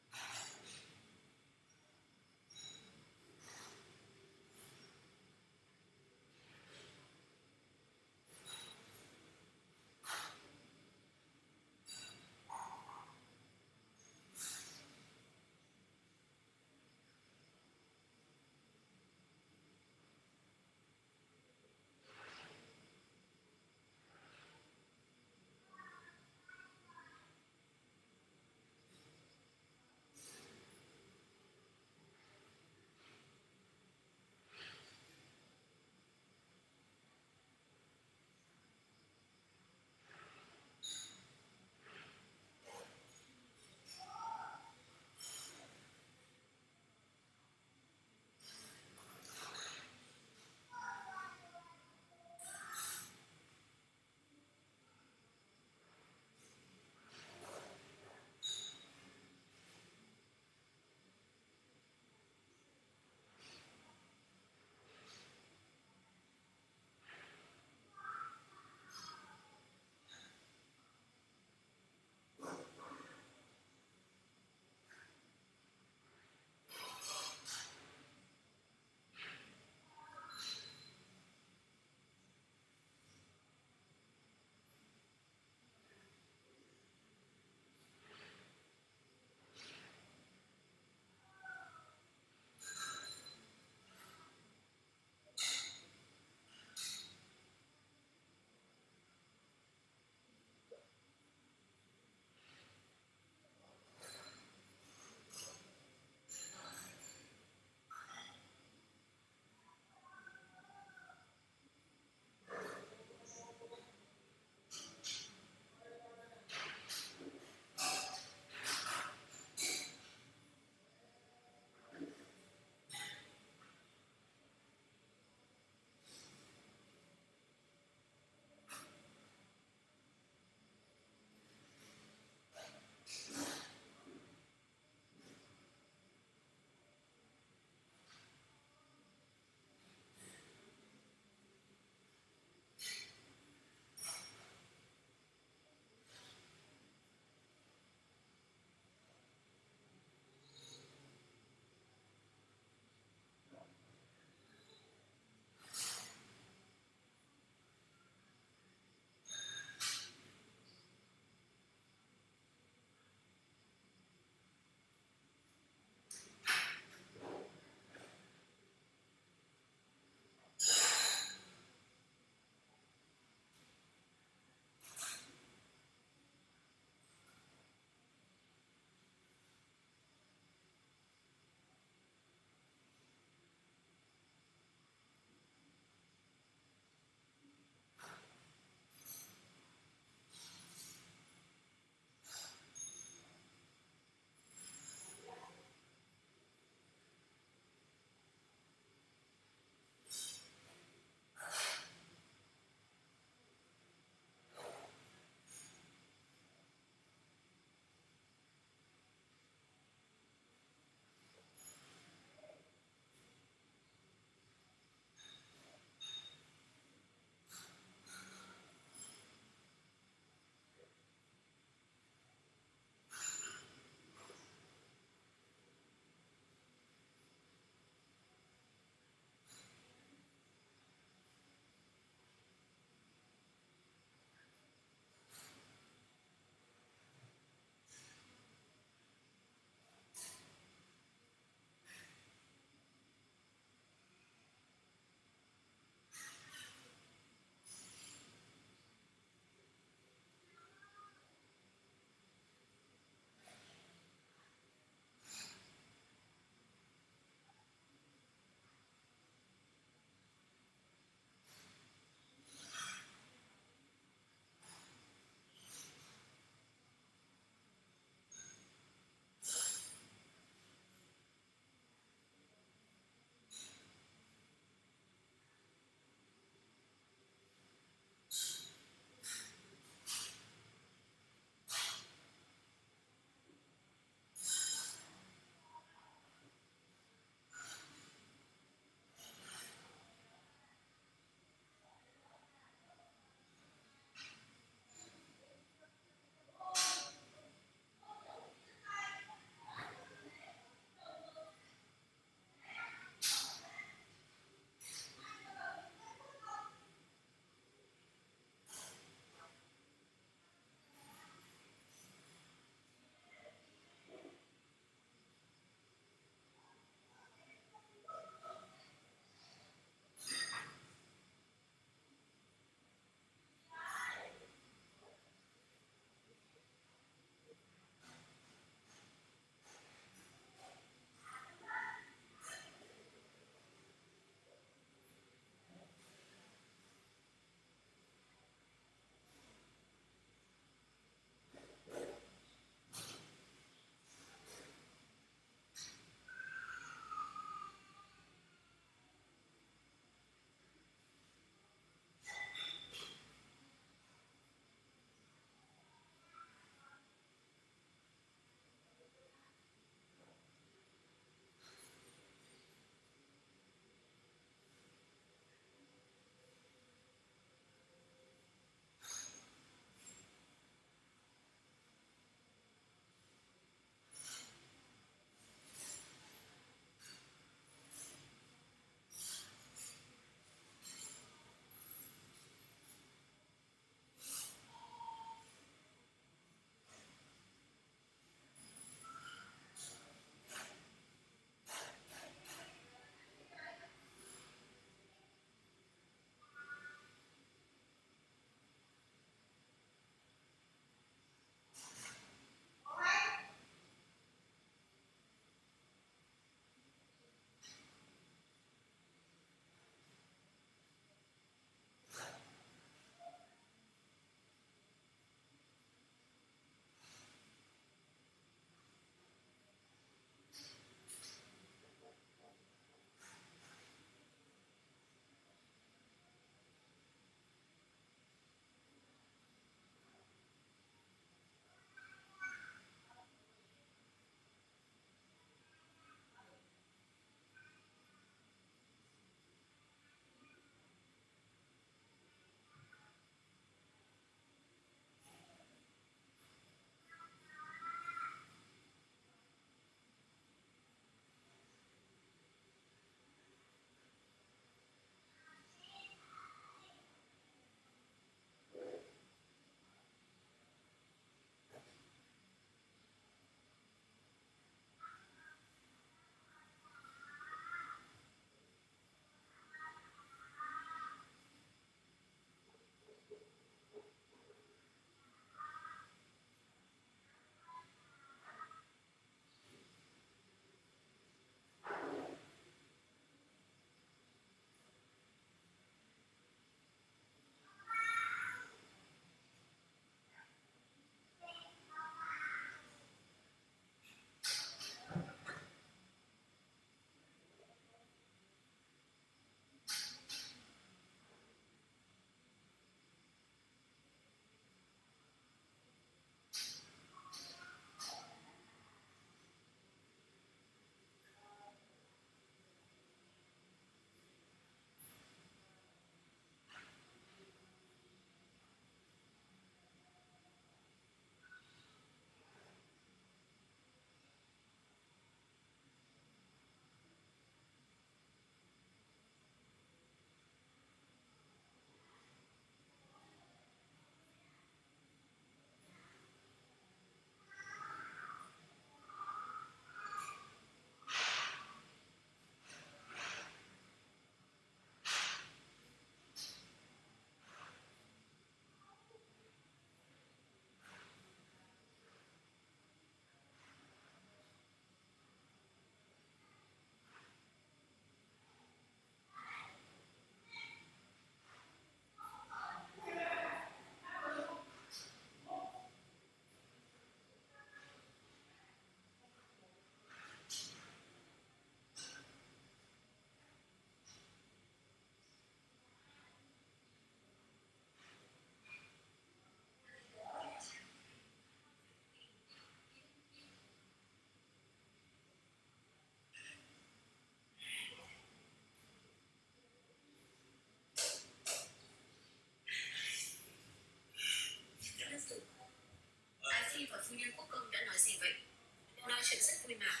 vui mà.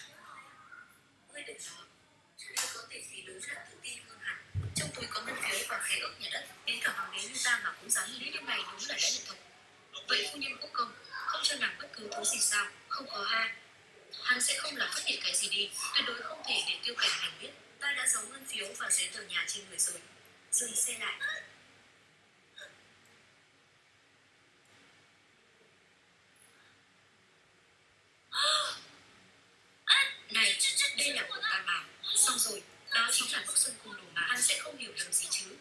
Ngươi đừng lo, ngươi có thể thì đúng là tự tin hơn hẳn. Trong túi có ngân phiếu và khế ước nhà đất, đến cả hoàng đế như ta mà cũng dám lý điều này đúng là đã nhận thuật. Vậy phu nhân quốc công, không cho nàng bất cứ thứ gì sao? Không có ha. Hắn sẽ không làm phát hiện cái gì đi, tuyệt đối không thể để Tiêu Cảnh Hành biết. Ta đã giấu ngân phiếu và giấy tờ nhà trên người rồi. Dừng xe lại. Này, đây là của ta mà. Xong rồi, đó chính là bức xuân cung đồ mà. Hắn sẽ không hiểu lầm gì chứ.